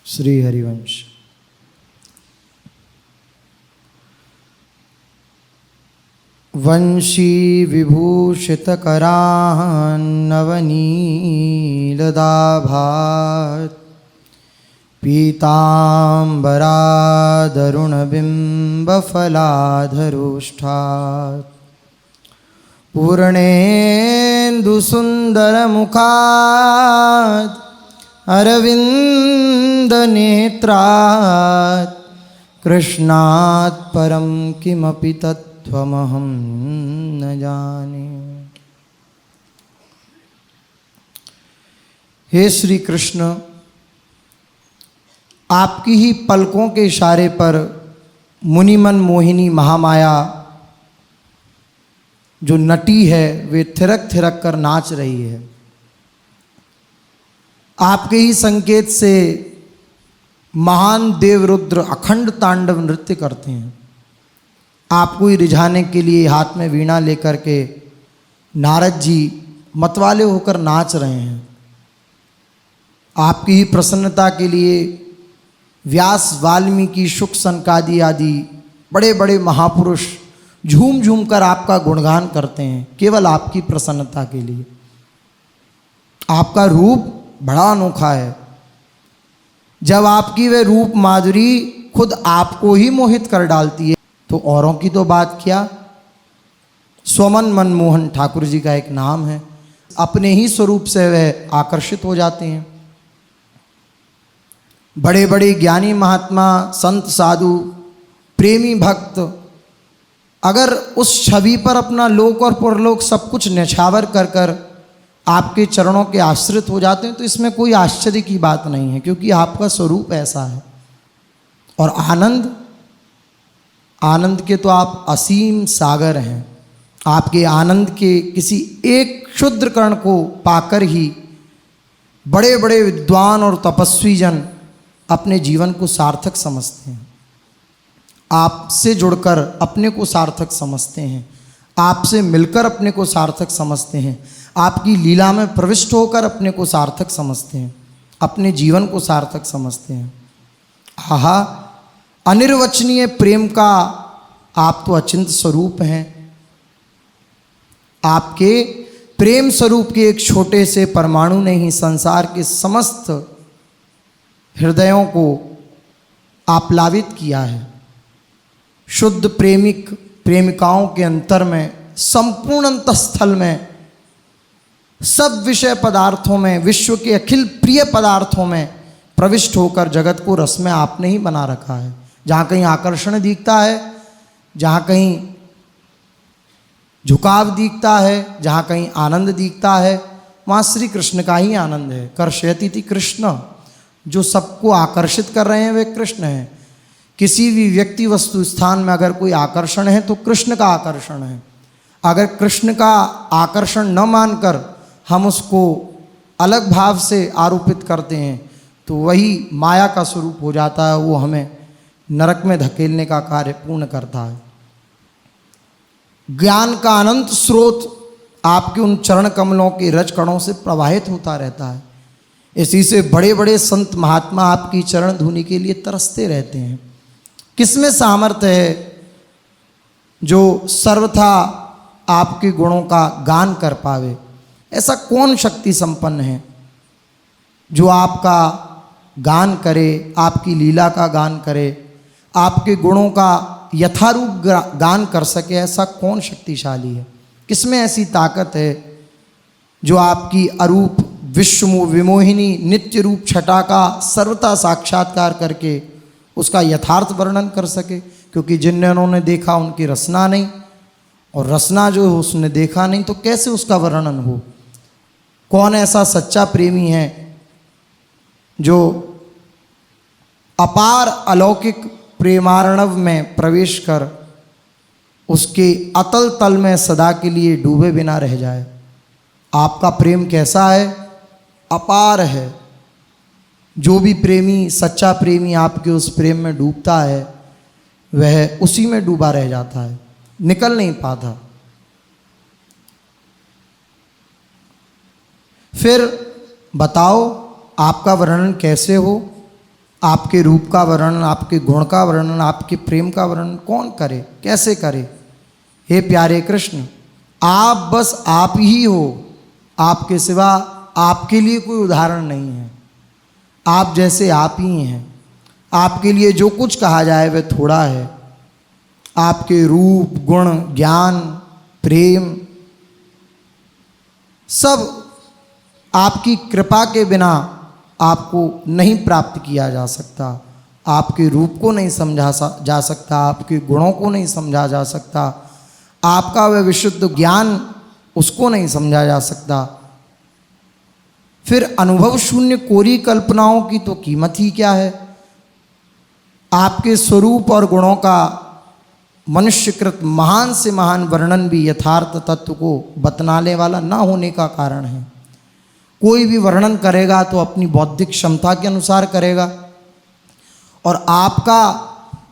श्री हरिवंश। वंशी विभूषितकरान्नवनीलदाभात् पीताम्बरादरुणबिम्बफलाधरोष्ठात् पूर्णेन्दुसुन्दरमुखात् अरविन्दनेत्रात् कृष्णात् परं किमपि तत्त्वमहं न जाने। हे श्री कृष्ण, आपकी ही पलकों के इशारे पर मुनिमन मोहिनी महामाया जो नटी है वे थिरक थिरक कर नाच रही है। आपके ही संकेत से महान देवरुद्र अखंड तांडव नृत्य करते हैं। आपको ही रिझाने के लिए हाथ में वीणा लेकर के नारद जी मतवाले होकर नाच रहे हैं। आपकी ही प्रसन्नता के लिए व्यास, वाल्मीकि, शुक, सनकादि आदि बड़े बड़े महापुरुष झूम झूम कर आपका गुणगान करते हैं, केवल आपकी प्रसन्नता के लिए। आपका रूप बड़ा अनोखा है। जब आपकी वह रूप माधुरी खुद आपको ही मोहित कर डालती है तो औरों की तो बात क्या। स्वमन मनमोहन ठाकुर जी का एक नाम है। अपने ही स्वरूप से वह आकर्षित हो जाते हैं। बड़े बड़े ज्ञानी महात्मा, संत, साधु, प्रेमी भक्त अगर उस छवि पर अपना लोक और परलोक सब कुछ न्यछावर कर कर आपके चरणों के आश्रित हो जाते हैं तो इसमें कोई आश्चर्य की बात नहीं है, क्योंकि आपका स्वरूप ऐसा है। और आनंद के तो आप असीम सागर हैं। आपके आनंद के किसी एक क्षुद्र कण को पाकर ही बड़े बड़े विद्वान और तपस्वी जन अपने जीवन को सार्थक समझते हैं। आपसे जुड़कर अपने को सार्थक समझते हैं। आपसे मिलकर अपने को सार्थक समझते हैं। आपकी लीला में प्रविष्ट होकर अपने को सार्थक समझते हैं। अपने जीवन को सार्थक समझते हैं। आहा, अनिर्वचनीय प्रेम का आप तो अचिंत स्वरूप हैं। आपके प्रेम स्वरूप के एक छोटे से परमाणु ने ही संसार के समस्त हृदयों को आप्लावित किया है। शुद्ध प्रेमिक प्रेमिकाओं के अंतर में, संपूर्ण अंतःस्थल में, सब विषय पदार्थों में, विश्व के अखिल प्रिय पदार्थों में प्रविष्ट होकर जगत को रस में आपने ही बना रखा है। जहाँ कहीं आकर्षण दिखता है, जहाँ कहीं झुकाव दिखता है, जहाँ कहीं आनंद दिखता है, वहाँ श्री कृष्ण का ही आनंद है। कर्षयति कृष्ण, जो सबको आकर्षित कर रहे हैं वे कृष्ण हैं। किसी भी व्यक्ति, वस्तु, स्थान में अगर कोई आकर्षण है तो कृष्ण का आकर्षण है। अगर कृष्ण का आकर्षण न मानकर हम उसको अलग भाव से आरोपित करते हैं तो वही माया का स्वरूप हो जाता है। वो हमें नरक में धकेलने का कार्य पूर्ण करता है। ज्ञान का अनंत स्रोत आपके उन चरण कमलों के रज कणों से प्रवाहित होता रहता है। इसी से बड़े बड़े संत महात्मा आपकी चरण धूनि के लिए तरसते रहते हैं। किसमें सामर्थ्य है जो सर्वथा आपके गुणों का गान कर पावे? ऐसा कौन शक्ति संपन्न है जो आपका गान करे, आपकी लीला का गान करे, आपके गुणों का यथारूप गान कर सके? ऐसा कौन शक्तिशाली है? किसमें ऐसी ताकत है जो आपकी अरूप विश्व विमोहिनी नित्य रूप छटा का सर्वथा साक्षात्कार करके उसका यथार्थ वर्णन कर सके? क्योंकि जिन्होंने देखा उनकी रसना नहीं, और रसना जो है उसने देखा नहीं, तो कैसे उसका वर्णन हो? कौन ऐसा सच्चा प्रेमी है जो अपार अलौकिक प्रेमार्णव में प्रवेश कर उसके अतल तल में सदा के लिए डूबे बिना रह जाए? आपका प्रेम कैसा है? अपार है। जो भी प्रेमी, सच्चा प्रेमी आपके उस प्रेम में डूबता है वह उसी में डूबा रह जाता है, निकल नहीं पाता। फिर बताओ आपका वर्णन कैसे हो? आपके रूप का वर्णन, आपके गुण का वर्णन, आपके प्रेम का वर्णन कौन करे, कैसे करे। हे प्यारे कृष्ण, आप बस आप ही हो, आपके सिवा आपके लिए कोई उदाहरण नहीं है। आप जैसे आप ही हैं। आपके लिए जो कुछ कहा जाए वह थोड़ा है। आपके रूप, गुण, ज्ञान, प्रेम सब आपकी कृपा के बिना आपको नहीं प्राप्त किया जा सकता। आपके रूप को नहीं समझा जा सकता, आपके गुणों को नहीं समझा जा सकता, आपका वह विशुद्ध ज्ञान उसको नहीं समझा जा सकता। फिर अनुभव शून्य कोरी कल्पनाओं की तो कीमत ही क्या है। आपके स्वरूप और गुणों का मनुष्यकृत महान से महान वर्णन भी यथार्थ तत्व को बतलाने वाला ना होने का कारण है। कोई भी वर्णन करेगा तो अपनी बौद्धिक क्षमता के अनुसार करेगा, और आपका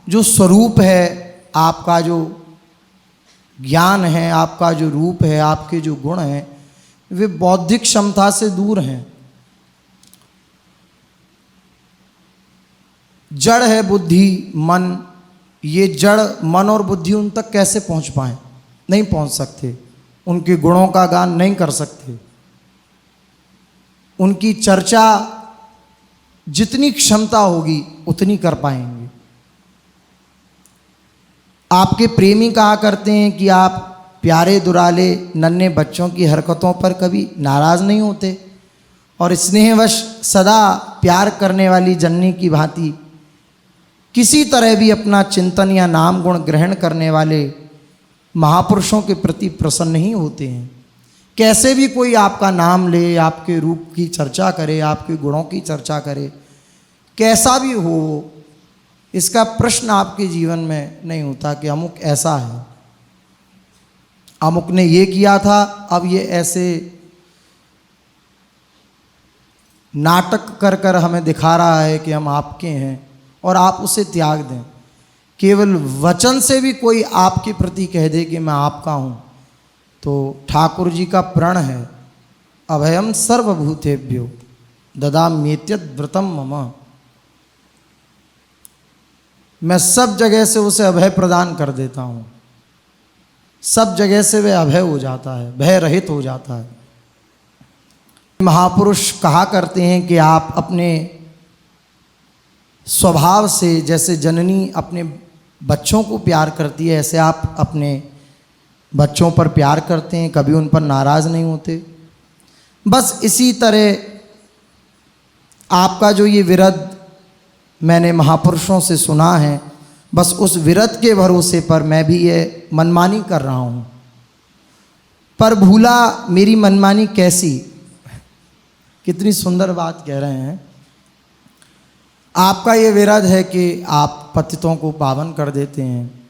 जो स्वरूप है, आपका जो ज्ञान है, आपका जो रूप है, आपके जो गुण हैं, वे बौद्धिक क्षमता से दूर हैं। जड़ है बुद्धि मन, ये जड़ मन और बुद्धि उन तक कैसे पहुंच पाए, नहीं पहुंच सकते। उनके गुणों का गान नहीं कर सकते। उनकी चर्चा जितनी क्षमता होगी उतनी कर पाएंगे। आपके प्रेमी कहा करते हैं कि आप प्यारे दुराले नन्हे बच्चों की हरकतों पर कभी नाराज नहीं होते, और स्नेहवश सदा प्यार करने वाली जननी की भांति किसी तरह भी अपना चिंतन या नाम गुण ग्रहण करने वाले महापुरुषों के प्रति प्रसन्न ही होते हैं। कैसे भी कोई आपका नाम ले, आपके रूप की चर्चा करे, आपके गुणों की चर्चा करे, कैसा भी हो, इसका प्रश्न आपके जीवन में नहीं होता कि अमुक ऐसा है, अमुक ने ये किया था, अब ये ऐसे नाटक कर कर हमें दिखा रहा है कि हम आपके हैं, और आप उसे त्याग दें। केवल वचन से भी कोई आपके प्रति कह दे कि मैं आपका हूँ, तो ठाकुर जी का प्रण है, अभयम सर्वभूतेभ्यो ददाम्येत्यद व्रतम मम। मैं सब जगह से उसे अभय प्रदान कर देता हूँ, सब जगह से वह अभय हो जाता है, भय रहित हो जाता है। महापुरुष कहा करते हैं कि आप अपने स्वभाव से, जैसे जननी अपने बच्चों को प्यार करती है, ऐसे आप अपने बच्चों पर प्यार करते हैं, कभी उन पर नाराज़ नहीं होते। बस इसी तरह आपका जो ये विरध मैंने महापुरुषों से सुना है, बस उस विरध के भरोसे पर मैं भी ये मनमानी कर रहा हूँ। पर भूला मेरी मनमानी कैसी, कितनी सुंदर बात कह रहे हैं। आपका ये विरध है कि आप पतितों को पावन कर देते हैं,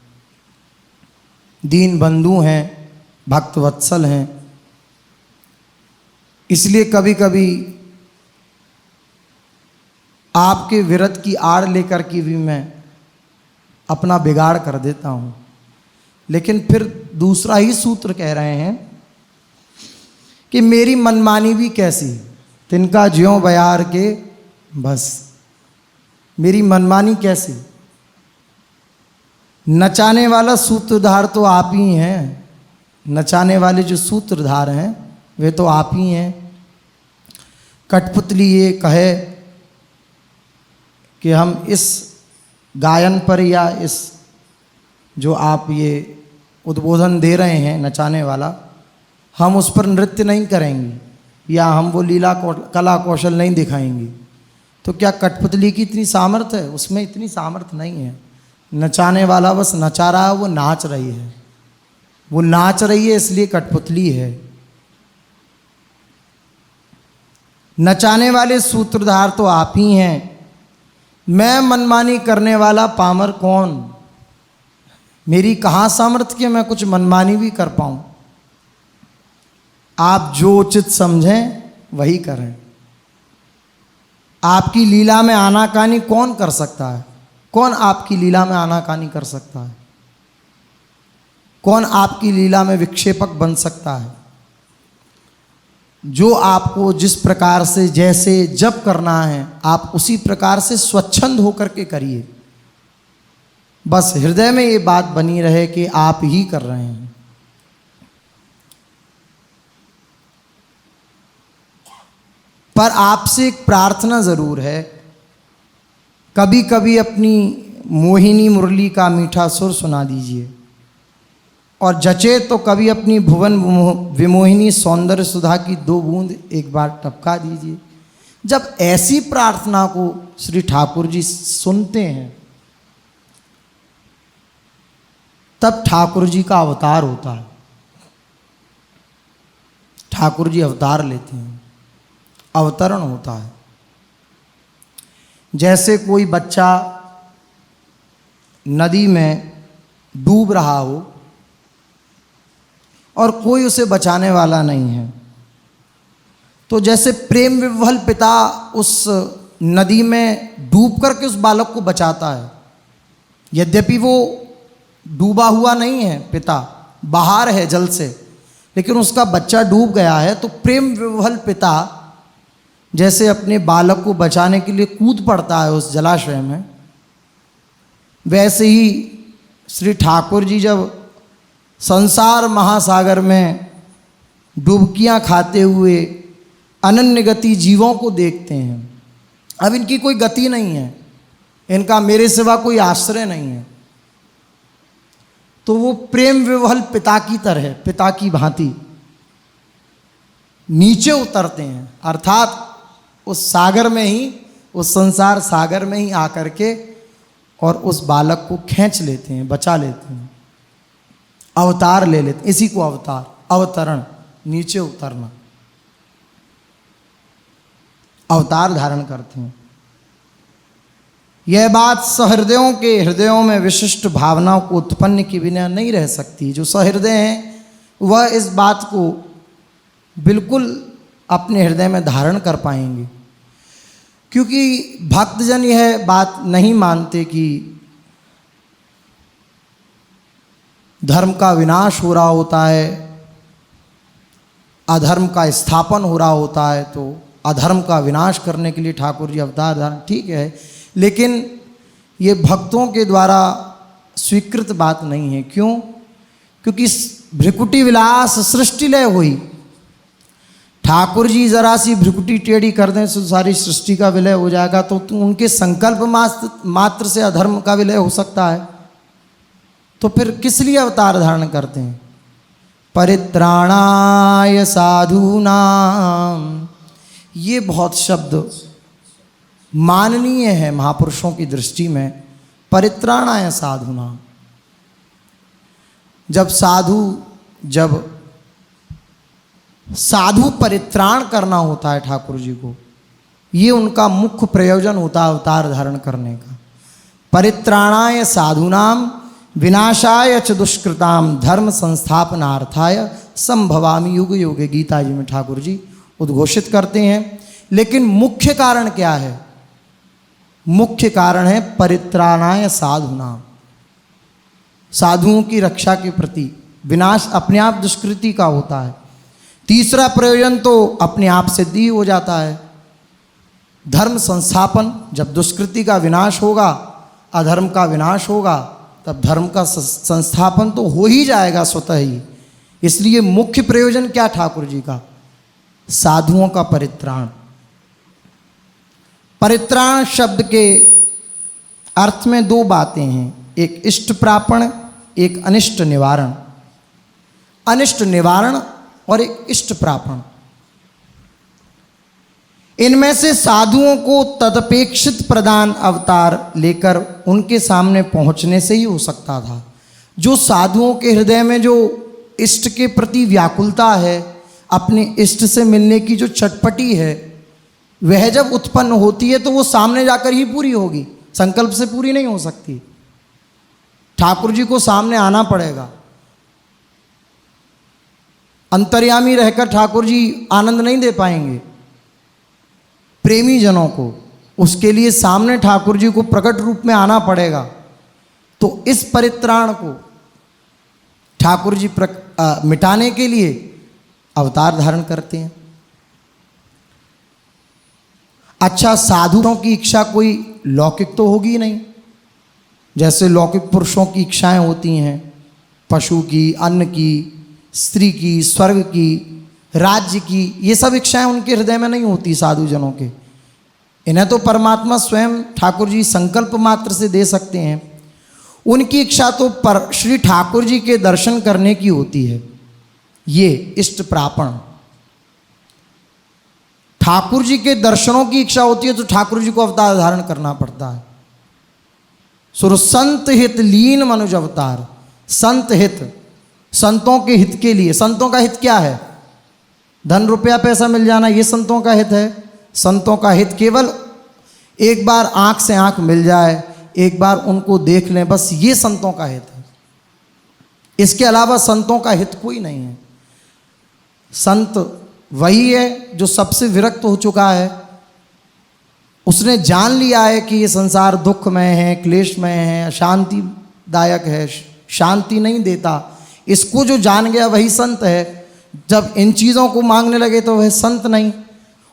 दीन बंधु हैं, भक्त वत्सल हैं, इसलिए कभी कभी आपके विरध की आड़ लेकर के भी मैं अपना बिगाड़ कर देता हूँ। लेकिन फिर दूसरा ही सूत्र कह रहे हैं कि मेरी मनमानी भी कैसी, तिनका ज्यों बयार के बस। मेरी मनमानी कैसी, नचाने वाला सूत्रधार तो आप ही हैं, नचाने वाले जो सूत्रधार हैं वे तो आप ही हैं। कठपुतली ये कहे कि हम इस गायन पर या इस जो आप ये उद्बोधन दे रहे हैं नचाने वाला, हम उस पर नृत्य नहीं करेंगे या हम वो लीला कला कौशल नहीं दिखाएंगे, तो क्या कठपुतली की इतनी सामर्थ्य है? उसमें इतनी सामर्थ्य नहीं है। नचाने वाला बस नचा रहा है, वो नाच रही है, वो नाच रही है इसलिए कठपुतली है। नचाने वाले सूत्रधार तो आप ही हैं, मैं मनमानी करने वाला पामर कौन? मेरी कहाँ सामर्थ्य कि मैं कुछ मनमानी भी कर पाऊँ। आप जो उचित समझें वही करें। आपकी लीला में आनाकानी कौन कर सकता है? कौन आपकी लीला में आनाकानी कर सकता है? कौन आपकी लीला में विक्षेपक बन सकता है? जो आपको जिस प्रकार से जैसे जप करना है आप उसी प्रकार से स्वच्छंद होकर के करिए। बस हृदय में ये बात बनी रहे कि आप ही कर रहे हैं। पर आपसे एक प्रार्थना ज़रूर है, कभी कभी अपनी मोहिनी मुरली का मीठा सुर सुना दीजिए, और जचे तो कभी अपनी भुवन विमोहिनी सौंदर्य सुधा की 2 बूंद एक बार टपका दीजिए। जब ऐसी प्रार्थना को श्री ठाकुर जी सुनते हैं तब ठाकुर जी का अवतार होता है। ठाकुर जी अवतार लेते हैं, अवतरण होता है। जैसे कोई बच्चा नदी में डूब रहा हो और कोई उसे बचाने वाला नहीं है, तो जैसे प्रेम विह्वल पिता उस नदी में डूब करके उस बालक को बचाता है, यद्यपि वो डूबा हुआ नहीं है, पिता बाहर है जल से, लेकिन उसका बच्चा डूब गया है, तो प्रेम विह्वल पिता जैसे अपने बालक को बचाने के लिए कूद पड़ता है उस जलाशय में, वैसे ही श्री ठाकुर जी जब संसार महासागर में डुबकियां खाते हुए अनन्य गति जीवों को देखते हैं, अब इनकी कोई गति नहीं है, इनका मेरे सिवा कोई आश्रय नहीं है, तो वो प्रेम विह्वल पिता की तरह, पिता की भांति नीचे उतरते हैं, अर्थात उस सागर में ही, उस संसार सागर में ही आकर के और उस बालक को खींच लेते हैं, बचा लेते हैं, अवतार ले लेते हैं। इसी को अवतार, अवतरण, नीचे उतरना, अवतार धारण करते हैं। यह बात सहृदयों के हृदयों में विशिष्ट भावनाओं को उत्पन्न के बिना नहीं रह सकती। जो सहृदय हैं वह इस बात को बिल्कुल अपने हृदय में धारण कर पाएंगे, क्योंकि भक्तजन यह बात नहीं मानते कि धर्म का विनाश हो रहा होता है, अधर्म का स्थापन हो रहा होता है, तो अधर्म का विनाश करने के लिए ठाकुर जी अवतार धारण, ठीक है, लेकिन ये भक्तों के द्वारा स्वीकृत बात नहीं है। क्यों? क्योंकि भ्रिकुटी विलास सृष्टि लय हुई, ठाकुर जी जरा सी भ्रिकुटी टेढ़ी कर दें तो सारी सृष्टि का विलय हो जाएगा, तो उनके संकल्प मात्र से अधर्म का विलय हो सकता है, तो फिर किस लिए अवतार धारण करते हैं? परित्राणाय साधूनाम, ये बहुत शब्द माननीय है महापुरुषों की दृष्टि में। परित्राणाय साधूनाम, जब साधु परित्राण करना होता है ठाकुर जी को, ये उनका मुख्य प्रयोजन होता है अवतार धारण करने का। परित्राणाय साधूनाम विनाशाय च दुष्कृताम धर्म संस्थापनार्थाय संभवामि युग युगे, गीता जी में ठाकुर जी उद्घोषित करते हैं। लेकिन मुख्य कारण क्या है? मुख्य कारण है परित्राणाय साधूनाम, साधुओं की रक्षा के प्रति। विनाश अपने आप दुष्कृति का होता है। तीसरा प्रयोजन तो अपने आप सिद्ध ही हो जाता है, धर्म संस्थापन। जब दुष्कृति का विनाश होगा, अधर्म का विनाश होगा, तब धर्म का संस्थापन तो हो ही जाएगा स्वतः ही। इसलिए मुख्य प्रयोजन क्या ठाकुर जी का? साधुओं का परित्राण। परित्राण शब्द के अर्थ में 2 बातें हैं, एक इष्ट प्रापण, एक अनिष्ट निवारण। अनिष्ट निवारण और एक इष्ट प्रापण, इनमें से साधुओं को तदपेक्षित प्रदान अवतार लेकर उनके सामने पहुंचने से ही हो सकता था। जो साधुओं के हृदय में जो इष्ट के प्रति व्याकुलता है, अपने इष्ट से मिलने की जो चटपटी है, वह जब उत्पन्न होती है तो वो सामने जाकर ही पूरी होगी, संकल्प से पूरी नहीं हो सकती। ठाकुर जी को सामने आना पड़ेगा। अंतर्यामी रहकर ठाकुर जी आनंद नहीं दे पाएंगे प्रेमी जनों को, उसके लिए सामने ठाकुर जी को प्रकट रूप में आना पड़ेगा। तो इस परित्राण को ठाकुर जी मिटाने के लिए अवतार धारण करते हैं। अच्छा, साधुओं की इच्छा कोई लौकिक तो होगी नहीं, जैसे लौकिक पुरुषों की इच्छाएं होती हैं, पशु की, अन्न की, स्त्री की, स्वर्ग की, राज्य की, ये सब इच्छाएं उनके हृदय में नहीं होती साधुजनों के। इन्हें तो परमात्मा स्वयं ठाकुर जी संकल्प मात्र से दे सकते हैं। उनकी इच्छा तो श्री ठाकुर जी के दर्शन करने की होती है, ये इष्ट प्रापण। ठाकुर जी के दर्शनों की इच्छा होती है तो ठाकुर जी को अवतार धारण करना पड़ता है। सुर संत हित लीन मनुज अवतार। संत हित, संतों के हित के लिए। संतों का हित क्या है? धन रुपया पैसा मिल जाना, ये संतों का हित है। संतों का हित केवल एक बार आंख से आंख मिल जाए, एक बार उनको देख लें, बस ये संतों का हित है। इसके अलावा संतों का हित कोई नहीं है। संत वही है जो सबसे विरक्त हो चुका है, उसने जान लिया है कि ये संसार दुखमय है, क्लेशमय है, अशांतिदायक है, शांति नहीं देता। इसको जो जान गया वही संत है। जब इन चीज़ों को मांगने लगे तो वह संत नहीं।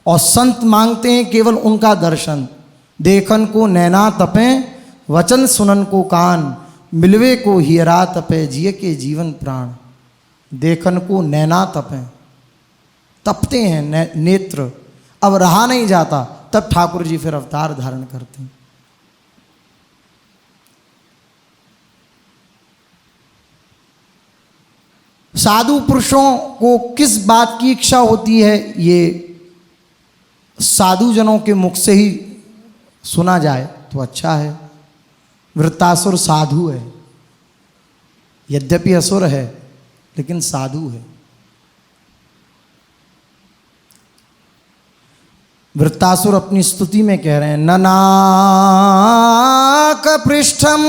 और संत मांगते हैं केवल उनका दर्शन। देखन को नैना तपें, वचन सुनन को कान, मिलवे को हियरा तपे, जिए के जीवन प्राण। देखन को नैना तपें, तपते हैं नेत्र, अब रहा नहीं जाता, तब ठाकुर जी फिर अवतार धारण करते हैं। साधु पुरुषों को किस बात की इच्छा होती है, ये साधु जनों के मुख से ही सुना जाए तो अच्छा है। वृत्तासुर साधु है, यद्यपि असुर है लेकिन साधु है। वृत्तासुर अपनी स्तुति में कह रहे हैं, ननाक पृष्ठम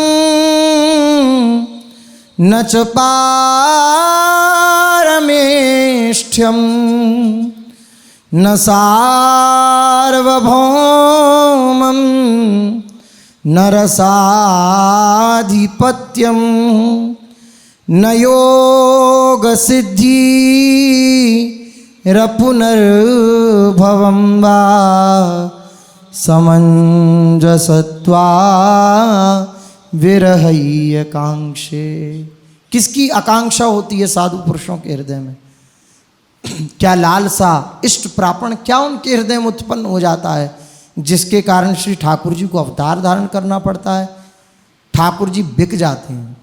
न च पारमेष्ठ्यम न सार्वभौमं न रसाधिपत्यं न योग सिद्धि रपुनर्भवं वा समंजसत्वा विरहय्य कांक्षे। किसकी आकांक्षा होती है साधु पुरुषों के हृदय में? क्या लालसा, इष्ट प्रापण क्या उनके हृदय में उत्पन्न हो जाता है, जिसके कारण श्री ठाकुर जी को अवतार धारण करना पड़ता है। ठाकुर जी बिक जाते हैं।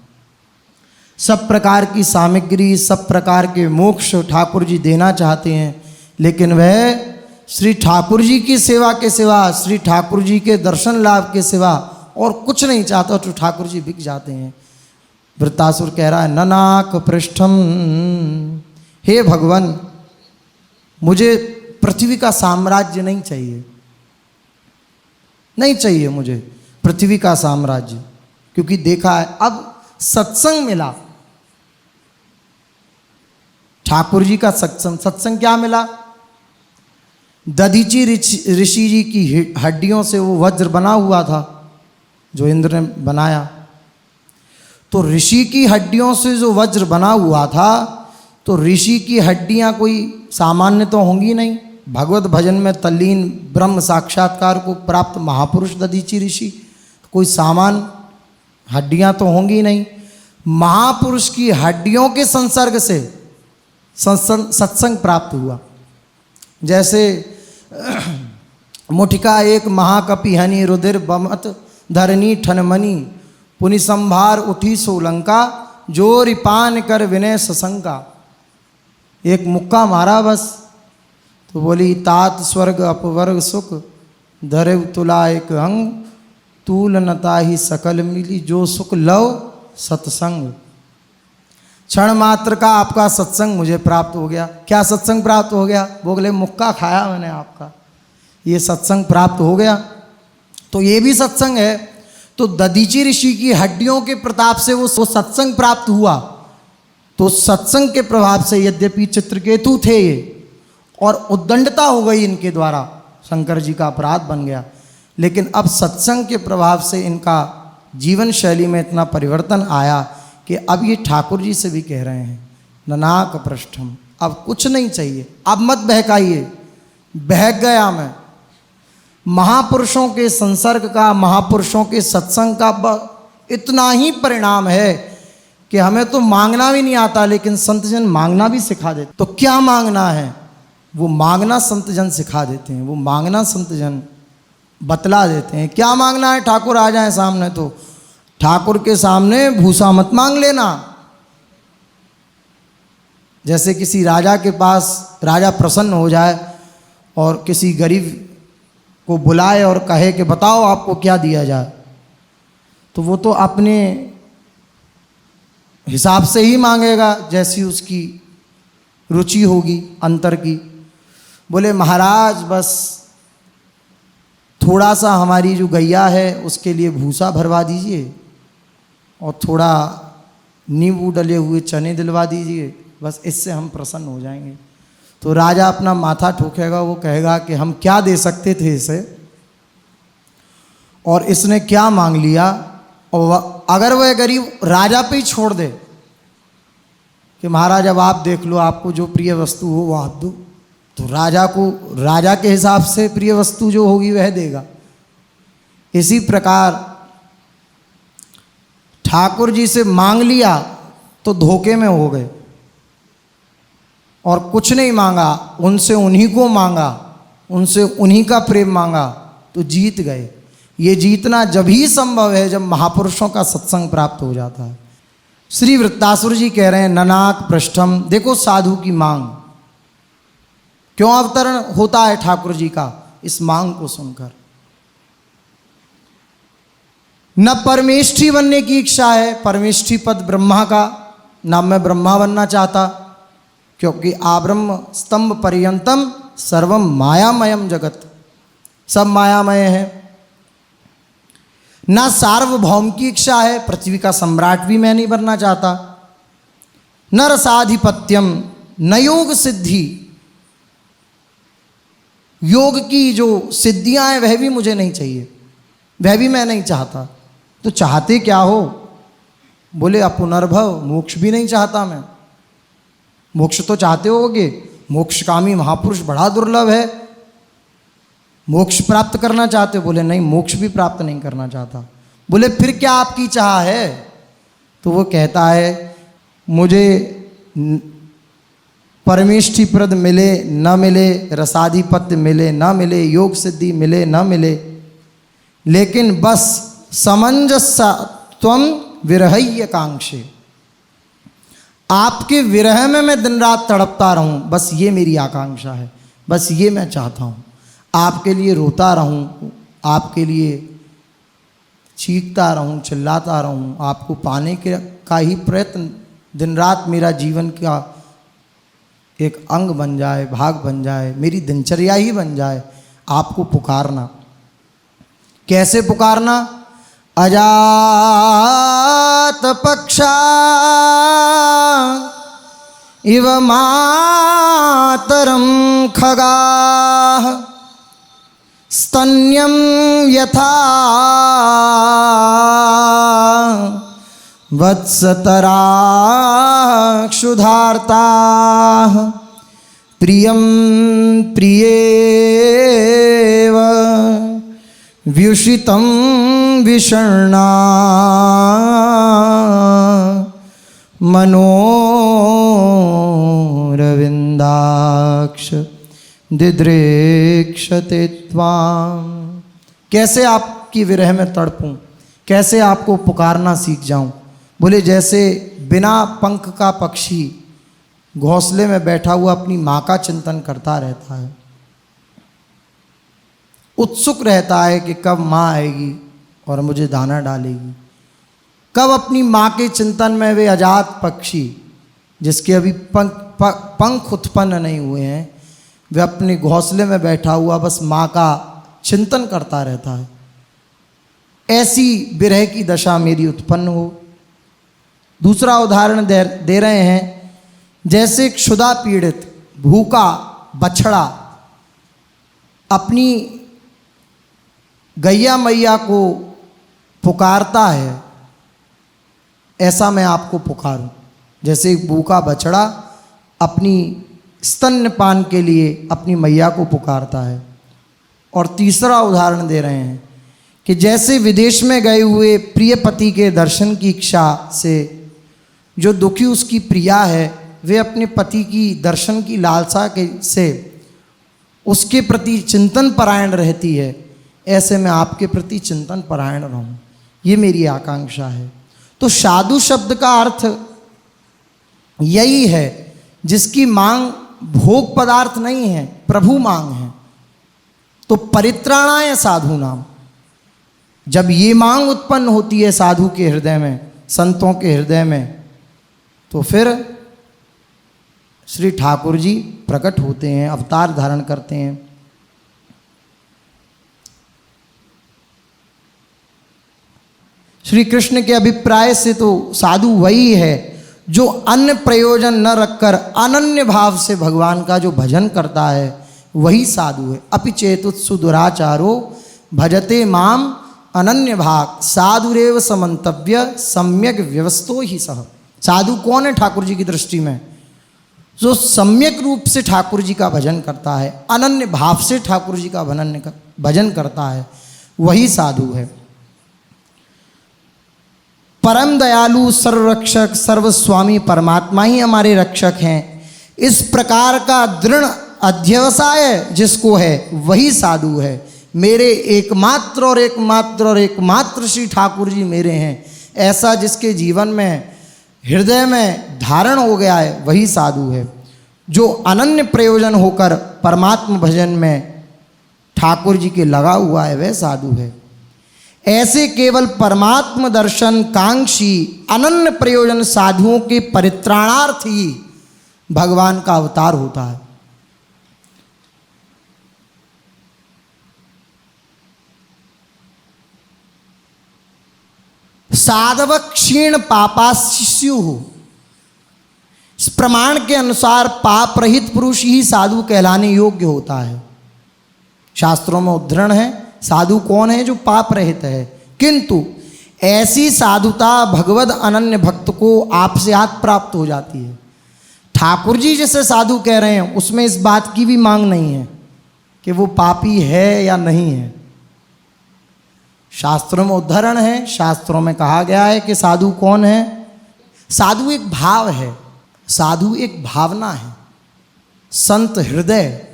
सब प्रकार की सामग्री, सब प्रकार के मोक्ष ठाकुर जी देना चाहते हैं, लेकिन वह श्री ठाकुर जी की सेवा के सिवा, श्री ठाकुर जी के दर्शन लाभ के सिवा और कुछ नहीं चाहता, तो ठाकुर जी बिक जाते हैं। वृत्तासुर कह रहा है, ननाक पृष्ठम, हे भगवान मुझे पृथ्वी का साम्राज्य नहीं चाहिए, नहीं चाहिए मुझे पृथ्वी का साम्राज्य। क्योंकि देखा है अब सत्संग मिला, ठाकुर जी का सत्संग। सत्संग क्या मिला? दधीची ऋषि जी की हड्डियों से वो वज्र बना हुआ था जो इंद्र ने बनाया। तो ऋषि की हड्डियों से जो वज्र बना हुआ था, तो ऋषि की हड्डियां कोई सामान्य तो होंगी नहीं। भगवत भजन में तल्लीन, ब्रह्म साक्षात्कार को प्राप्त महापुरुष दधीची ऋषि, कोई सामान्य हड्डियां तो होंगी नहीं। महापुरुष की हड्डियों के संसर्ग से सत्संग प्राप्त हुआ। जैसे मुठिका एक महाकपि हनि, रुधिर बमत धरनी ठनमनी, पुनि संभार उठी सोलंका, जोरि पान कर विनय सशंका। एक मुक्का मारा बस, तो बोली तात स्वर्ग अपवर्ग सुख, धरे तुला एक अंग, तूल नता ही सकल मिली, जो सुख लव सत्संग। क्षण मात्र का आपका सत्संग मुझे प्राप्त हो गया। क्या सत्संग प्राप्त हो गया? बोले मुक्का खाया मैंने आपका, ये सत्संग प्राप्त हो गया। तो ये भी सत्संग है। तो दधीची ऋषि की हड्डियों के प्रताप से वो सत्संग प्राप्त हुआ। तो सत्संग के प्रभाव से यद्यपि चित्रकेतु थे ये, और उद्दंडता हो गई इनके द्वारा, शंकर जी का अपराध बन गया, लेकिन अब सत्संग के प्रभाव से इनका जीवन शैली में इतना परिवर्तन आया कि अब ये ठाकुर जी से भी कह रहे हैं, ननाक पृष्ठम, अब कुछ नहीं चाहिए, अब मत बहकाइए। बहक गया मैं, महापुरुषों के संसर्ग का, महापुरुषों के सत्संग का इतना ही परिणाम है कि हमें तो मांगना भी नहीं आता, लेकिन संत जन मांगना भी सिखा देते। तो क्या मांगना है, वो मांगना संत जन सिखा देते हैं, वो मांगना संत जन बतला देते हैं। क्या मांगना है, ठाकुर आ जाए सामने तो ठाकुर के सामने भूसा मत मांग लेना। जैसे किसी राजा के पास राजा प्रसन्न हो जाए और किसी गरीब को बुलाए और कहे कि बताओ आपको क्या दिया जाए, तो वो तो अपने हिसाब से ही मांगेगा, जैसी उसकी रुचि होगी अंतर की। बोले महाराज बस थोड़ा सा हमारी जो गैया है उसके लिए भूसा भरवा दीजिए और थोड़ा नींबू डले हुए चने दिलवा दीजिए, बस इससे हम प्रसन्न हो जाएंगे। तो राजा अपना माथा ठोकेगा, वो कहेगा कि हम क्या दे सकते थे इसे, और इसने क्या मांग लिया। और अगर वह गरीब राजा पे ही छोड़ दे कि महाराज अब आप देख लो, आपको जो प्रिय वस्तु हो वो आप दो, तो राजा को राजा के हिसाब से प्रिय वस्तु जो होगी वह देगा। इसी प्रकार ठाकुर जी से मांग लिया तो धोखे में हो गए, और कुछ नहीं मांगा, उनसे उन्हीं को मांगा, उनसे उन्हीं का प्रेम मांगा तो जीत गए। ये जीतना जब ही संभव है जब महापुरुषों का सत्संग प्राप्त हो जाता है। श्री वृत्तासुर जी कह रहे हैं ननाक पृष्ठम, देखो साधु की मांग क्यों अवतरण होता है ठाकुर जी का, इस मांग को सुनकर। न परमेष्ठी बनने की इच्छा है, परमेष्ठी पद ब्रह्मा का, ना मैं ब्रह्मा बनना चाहता, क्योंकि आब्रह्म स्तंभ पर्यंतम सर्वम मायामयम जगत, सब मायामय है। ना सार्वभौम की इच्छा है, पृथ्वी का सम्राट भी मैं नहीं बनना चाहता। न रसाधिपत्यम, न योग सिद्धि, योग की जो सिद्धियां हैं वह भी मुझे नहीं चाहिए, वह भी मैं नहीं चाहता। तो चाहते क्या हो, बोले अपुनर्भव, मोक्ष भी नहीं चाहता मैं। मोक्ष तो चाहते होगे, मोक्षकामी महापुरुष बड़ा दुर्लभ है, मोक्ष प्राप्त करना चाहते हो, बोले नहीं मोक्ष भी प्राप्त नहीं करना चाहता। बोले फिर क्या आपकी चाह है, तो वो कहता है मुझे परमेष्ठी प्रद मिले न मिले, रसाधिपत्य मिले न मिले, योग सिद्धि मिले न मिले, लेकिन बस समंजसत्वम विरहय्य कांक्षे, आपके विरह में मैं दिन रात तड़पता रहूं, बस ये मेरी आकांक्षा है, बस ये मैं चाहता हूं। आपके लिए रोता रहूं, आपके लिए चीखता रहूं, चिल्लाता रहूं, आपको पाने के का ही प्रयत्न दिन रात मेरा जीवन का एक अंग बन जाए, भाग बन जाए, मेरी दिनचर्या ही बन जाए। आपको पुकारना, कैसे पुकारना, अजात पक्षा इव मातरम खगाः स्तन्यं यथा वत्सतराः क्षुधार्ताः प्रियं प्रियेव व्युषितं विषण्णा मनोरविंदाक्ष दिदृक्षते त्वाम्। कैसे आपकी विरह में तड़पूं, कैसे आपको पुकारना सीख जाऊं। बोले जैसे बिना पंख का पक्षी घोंसले में बैठा हुआ अपनी माँ का चिंतन करता रहता है, उत्सुक रहता है कि कब माँ आएगी और मुझे दाना डालेगी, कब अपनी माँ के चिंतन में वे आजाद पक्षी जिसके अभी पंख उत्पन्न नहीं हुए हैं, वे अपने घोंसले में बैठा हुआ बस माँ का चिंतन करता रहता है। ऐसी विरह की दशा मेरी उत्पन्न हो। दूसरा उदाहरण दे रहे हैं, जैसे क्षुधा पीड़ित भूखा बछड़ा अपनी गैया मैया को पुकारता है, ऐसा मैं आपको पुकारूं। जैसे एक भूखा बछड़ा अपनी स्तन्यपान के लिए अपनी मैया को पुकारता है, और तीसरा उदाहरण दे रहे हैं कि जैसे विदेश में गए हुए प्रिय पति के दर्शन की इच्छा से जो दुखी उसकी प्रिया है, वे अपने पति की दर्शन की लालसा के से उसके प्रति चिंतन परायण रहती है, ऐसे मैं आपके प्रति चिंतन परायण रहूं, ये मेरी आकांक्षा है। तो साधु शब्द का अर्थ यही है जिसकी मांग भोग पदार्थ नहीं है, प्रभु मांग है। तो परित्राणाय साधु नाम, जब ये मांग उत्पन्न होती है साधु के हृदय में, संतों के हृदय में, तो फिर श्री ठाकुर जी प्रकट होते हैं, अवतार धारण करते हैं। श्री कृष्ण के अभिप्राय से तो साधु वही है जो अन्य प्रयोजन न रखकर अनन्य भाव से भगवान का जो भजन करता है, वही साधु है। अपि चेतुत्सु दुराचारो भजते माम अनन्य भाग साधुरेव समन्तव्य सम्यक व्यवस्थो ही सह। साधु कौन है ठाकुर जी की दृष्टि में? जो सम्यक रूप से ठाकुर जी का भजन करता है, अनन्य भाव से ठाकुर जी का भजन करता है, वही साधु है। परम दयालु सर्वरक्षक सर्वस्वामी परमात्मा ही हमारे रक्षक हैं, इस प्रकार का दृढ़ अध्यवसाय जिसको है वही साधु है। मेरे एकमात्र और एकमात्र और एकमात्र श्री ठाकुर जी मेरे हैं, ऐसा जिसके जीवन में हृदय में धारण हो गया है, वही साधु है। जो अनन्य प्रयोजन होकर परमात्मा भजन में ठाकुर जी के लगा हुआ है, वह साधु है। ऐसे केवल परमात्म दर्शन कांक्षी अनन्य प्रयोजन साधुओं के परित्राणार्थ ही भगवान का अवतार होता है। साधव क्षीण पापास्यु, इस प्रमाण के अनुसार पाप रहित पुरुष ही साधु कहलाने योग्य होता है। शास्त्रों में उद्धरण है, साधु कौन है? जो पाप रहित है। किंतु ऐसी साधुता भगवद अनन्य भक्त को आपसे हाथ प्राप्त हो जाती है। ठाकुर जी जैसे साधु कह रहे हैं, उसमें इस बात की भी मांग नहीं है कि वो पापी है या नहीं है। शास्त्रों में उदाहरण है, शास्त्रों में कहा गया है कि साधु कौन है? साधु एक भाव है, साधु एक भावना है। संत हृदय,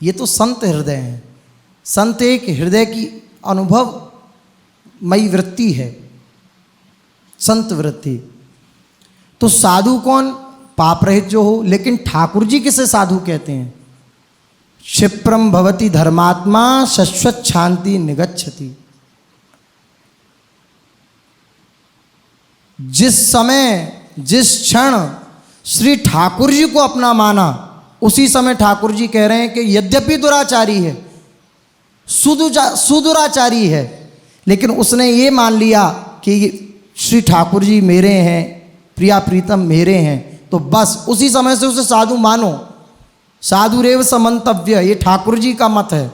ये तो संत हृदय है। संत एक हृदय की अनुभवमयी वृत्ति है, संत वृत्ति। तो साधु कौन? पाप रहित जो हो। लेकिन ठाकुर जी किसे साधु कहते हैं? क्षिप्रम भवति धर्मात्मा शश्वत शांति निगच्छति। जिस समय जिस क्षण श्री ठाकुर जी को अपना माना, उसी समय ठाकुर जी कह रहे हैं कि यद्यपि दुराचारी है, सुदुराचारी है, लेकिन उसने ये मान लिया कि श्री ठाकुर जी मेरे हैं, प्रिया प्रीतम मेरे हैं, तो बस उसी समय से उसे साधु मानो। साधुरेव समन्तव्य, ये ठाकुर जी का मत है।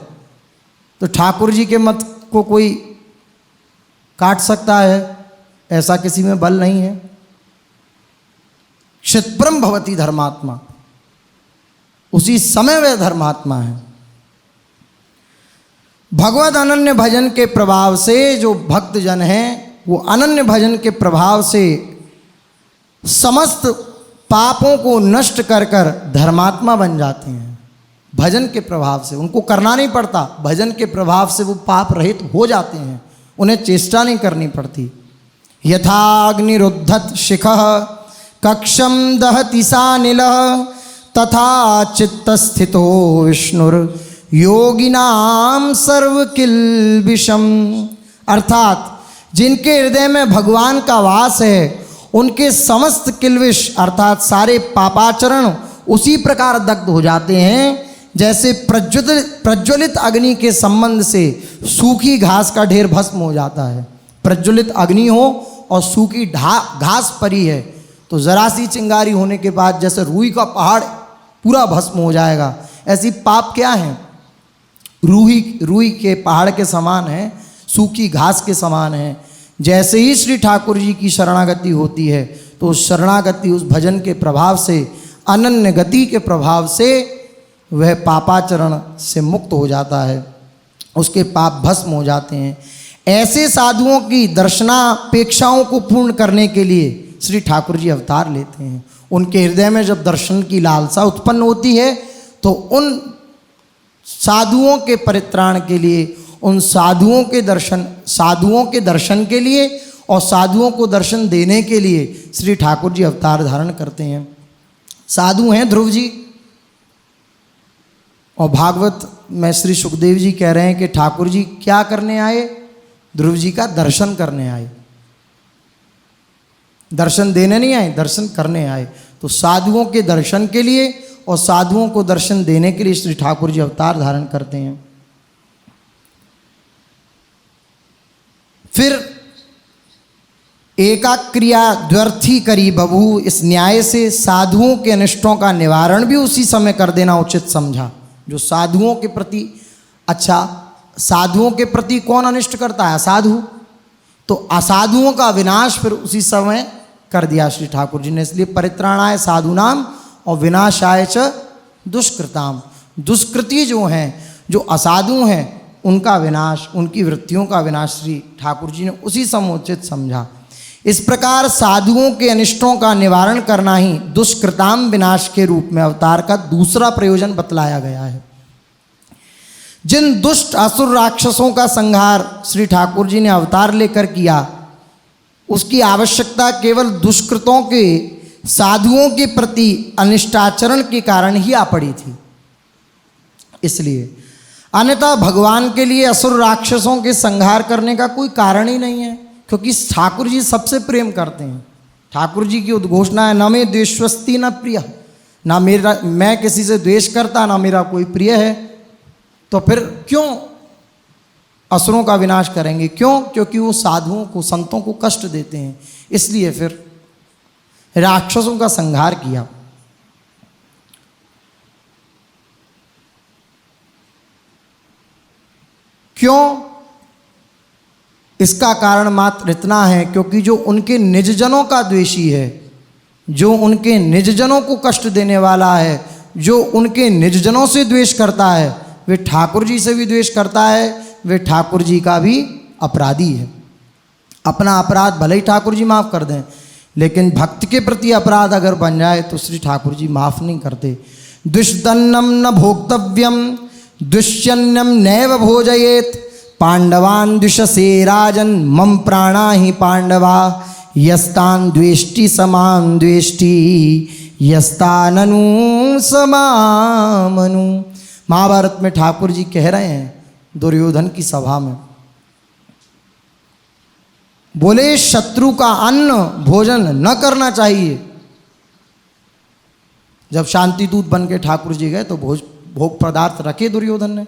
तो ठाकुर जी के मत को कोई काट सकता है? ऐसा किसी में बल नहीं है। क्षिप्रम भवति धर्मात्मा, उसी समय वह धर्मात्मा है। भगवद अनन्य भजन के प्रभाव से जो भक्तजन हैं, वो अनन्य भजन के प्रभाव से समस्त पापों को नष्ट कर कर धर्मात्मा बन जाते हैं। भजन के प्रभाव से, उनको करना नहीं पड़ता, भजन के प्रभाव से वो पाप रहित हो जाते हैं, उन्हें चेष्टा नहीं करनी पड़ती। यथाग्निरुद्धत शिखः कक्षम दहति सानिलः तथा चित्तस्थितो विष्णुर योगिनाम सर्वकिल्बिषम। अर्थात जिनके हृदय में भगवान का वास है, उनके समस्त किल्बिष अर्थात सारे पापाचरण उसी प्रकार दग्ध हो जाते हैं जैसे प्रज्वलित अग्नि के संबंध से सूखी घास का ढेर भस्म हो जाता है। प्रज्वलित अग्नि हो और सूखी घास पड़ी है, तो जरा सी चिंगारी होने के बाद जैसे रूई का पहाड़ पूरा भस्म हो जाएगा, ऐसी पाप क्या है? रूई के पहाड़ के समान है, सूखी घास के समान है। जैसे ही श्री ठाकुर जी की शरणागति होती है, तो उस शरणागति, उस भजन के प्रभाव से, अनन्य गति के प्रभाव से वह पापाचरण से मुक्त हो जाता है उसके पाप भस्म हो जाते हैं। ऐसे साधुओं की दर्शनापेक्षाओं को पूर्ण करने के लिए श्री ठाकुर जी अवतार लेते हैं। उनके हृदय में जब दर्शन की लालसा उत्पन्न होती है तो उन साधुओं के परित्राण के लिए, उन साधुओं के दर्शन के लिए और साधुओं को दर्शन देने के लिए श्री ठाकुर जी अवतार धारण करते हैं। साधु हैं ध्रुव जी, और भागवत में श्री सुखदेव जी कह रहे हैं कि ठाकुर जी क्या करने आए? ध्रुव जी का दर्शन करने आए। दर्शन देने नहीं आए, दर्शन करने आए। तो साधुओं के दर्शन के लिए और साधुओं को दर्शन देने के लिए श्री ठाकुर जी अवतार धारण करते हैं। फिर एकाक्रिया द्व्यर्थी करी बभू, इस न्याय से साधुओं के अनिष्टों का निवारण भी उसी समय कर देना उचित समझा। जो साधुओं के प्रति, अच्छा साधुओं के प्रति कौन अनिष्ट करता है? असाधु। तो असाधुओं का विनाश फिर उसी समय कर दिया श्री ठाकुर जी ने। इसलिए परित्राणाय साधुनाम और विनाशाय च दुष्कृताम। दुष्कृति जो हैं, जो असाधु हैं, उनका विनाश, उनकी वृत्तियों का विनाश श्री ठाकुर जी ने उसी समुचित समझा। इस प्रकार साधुओं के अनिष्टों का निवारण करना ही दुष्कृताम विनाश के रूप में अवतार का दूसरा प्रयोजन बतलाया गया है। जिन दुष्ट असुर राक्षसों का संहार श्री ठाकुर जी ने अवतार लेकर किया, उसकी आवश्यकता केवल दुष्कृतों के साधुओं के प्रति अनिष्टाचरण के कारण ही आ पड़ी थी। इसलिए अन्यथा भगवान के लिए असुर राक्षसों के संहार करने का कोई कारण ही नहीं है, क्योंकि ठाकुर जी सबसे प्रेम करते हैं। ठाकुर जी की उद्घोषणा है, न मे द्वेष्वस्ति न प्रिय, ना मेरा, मैं किसी से द्वेष करता, ना मेरा कोई प्रिय है। तो फिर क्यों असुरों का विनाश करेंगे? क्यों? क्योंकि वो साधुओं को, संतों को कष्ट देते हैं। इसलिए फिर राक्षसों का संहार किया। क्यों? इसका कारण मात्र इतना है, क्योंकि जो उनके निजजनों का द्वेषी है, जो उनके निजजनों को कष्ट देने वाला है, जो उनके निजजनों से द्वेष करता है, वे ठाकुर जी से भी द्वेष करता है, वे ठाकुर जी का भी अपराधी है। अपना अपराध भले ही ठाकुर जी माफ़ कर दें, लेकिन भक्त के प्रति अपराध अगर बन जाए तो श्री ठाकुर जी माफ़ नहीं करते। दुष्दन्नम न भोक्तव्यम दुष्यन्नम नैव भोजयेत पांडवान द्विषसे राजन मम प्राणा ही पांडवा यस्तान द्वेष्टि समान द्वेष्टि यस्ताननु समामनु। महाभारत में ठाकुर जी कह रहे हैं दुर्योधन की सभा में, बोले शत्रु का अन्न भोजन न करना चाहिए। जब शांति दूत बन के ठाकुर जी गए तो भोग पदार्थ रखे दुर्योधन ने,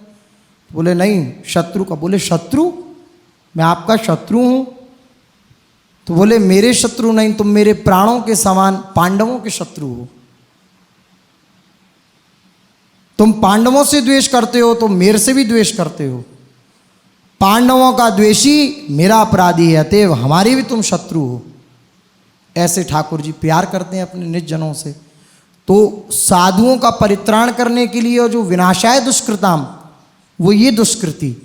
बोले नहीं शत्रु का। बोले शत्रु? मैं आपका शत्रु हूं? तो बोले मेरे शत्रु नहीं, तुम मेरे प्राणों के समान पांडवों के शत्रु हो। तुम पांडवों से द्वेष करते हो तो मेरे से भी द्वेष करते हो। पांडवों का द्वेषी मेरा अपराधी है, अतएव हमारे भी तुम शत्रु हो। ऐसे ठाकुर जी प्यार करते हैं अपने निज जनों से। तो साधुओं का परित्राण करने के लिए और जो विनाशाय दुष्कृताम, वो ये दुष्कृति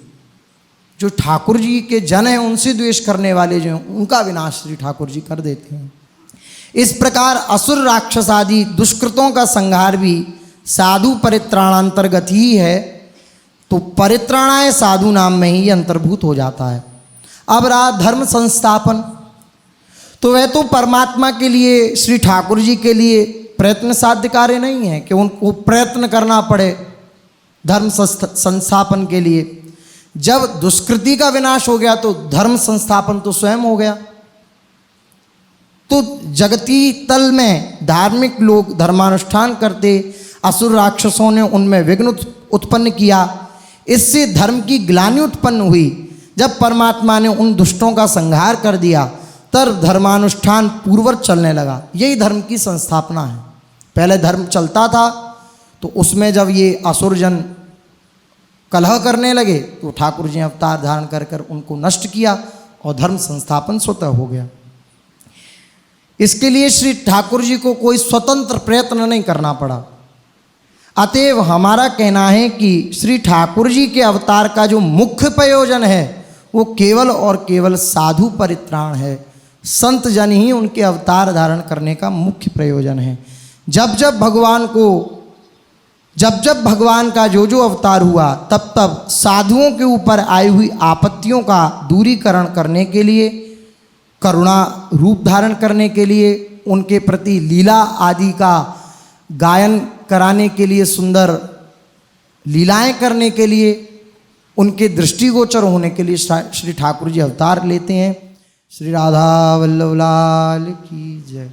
जो ठाकुर जी के जन हैं उनसे द्वेष करने वाले जो हैं, उनका विनाश श्री ठाकुर जी कर देते हैं। इस प्रकार असुर राक्षस आदि दुष्कृतों का संहार भी साधु परित्राणांतर्गत ही है। तो परित्राणाय साधु नाम में ही अंतर्भूत हो जाता है। अब रहा धर्म संस्थापन, तो वह तो परमात्मा के लिए, श्री ठाकुर जी के लिए प्रयत्न साध्य कार्य नहीं है कि उनको प्रयत्न करना पड़े धर्म संस्थापन के लिए। जब दुष्कृति का विनाश हो गया तो धर्म संस्थापन तो स्वयं हो गया। तो जगती तल में धार्मिक लोग धर्मानुष्ठान करते, असुर राक्षसों ने उनमें विघ्न उत्पन्न किया, इससे धर्म की ग्लानि उत्पन्न हुई। जब परमात्मा ने उन दुष्टों का संहार कर दिया तब धर्मानुष्ठान पूर्ववत चलने लगा। यही धर्म की संस्थापना है। पहले धर्म चलता था तो उसमें जब ये असुरजन कलह करने लगे तो ठाकुर जी अवतार धारण कर कर उनको नष्ट किया और धर्म संस्थापन स्वतः हो गया। इसके लिए श्री ठाकुर जी को कोई स्वतंत्र प्रयत्न नहीं करना पड़ा। अतएव हमारा कहना है कि श्री ठाकुर जी के अवतार का जो मुख्य प्रयोजन है वो केवल और केवल साधु परित्राण है। संत जन ही उनके अवतार धारण करने का मुख्य प्रयोजन है। जब जब भगवान का जो जो अवतार हुआ तब तब साधुओं के ऊपर आई हुई आपत्तियों का दूरीकरण करने के लिए, करुणा रूप धारण करने के लिए, उनके प्रति लीला आदि का गायन कराने के लिए, सुंदर लीलाएं करने के लिए, उनके दृष्टिगोचर होने के लिए श्री ठाकुर जी अवतार लेते हैं। श्री राधा वल्लभ लाल की जय।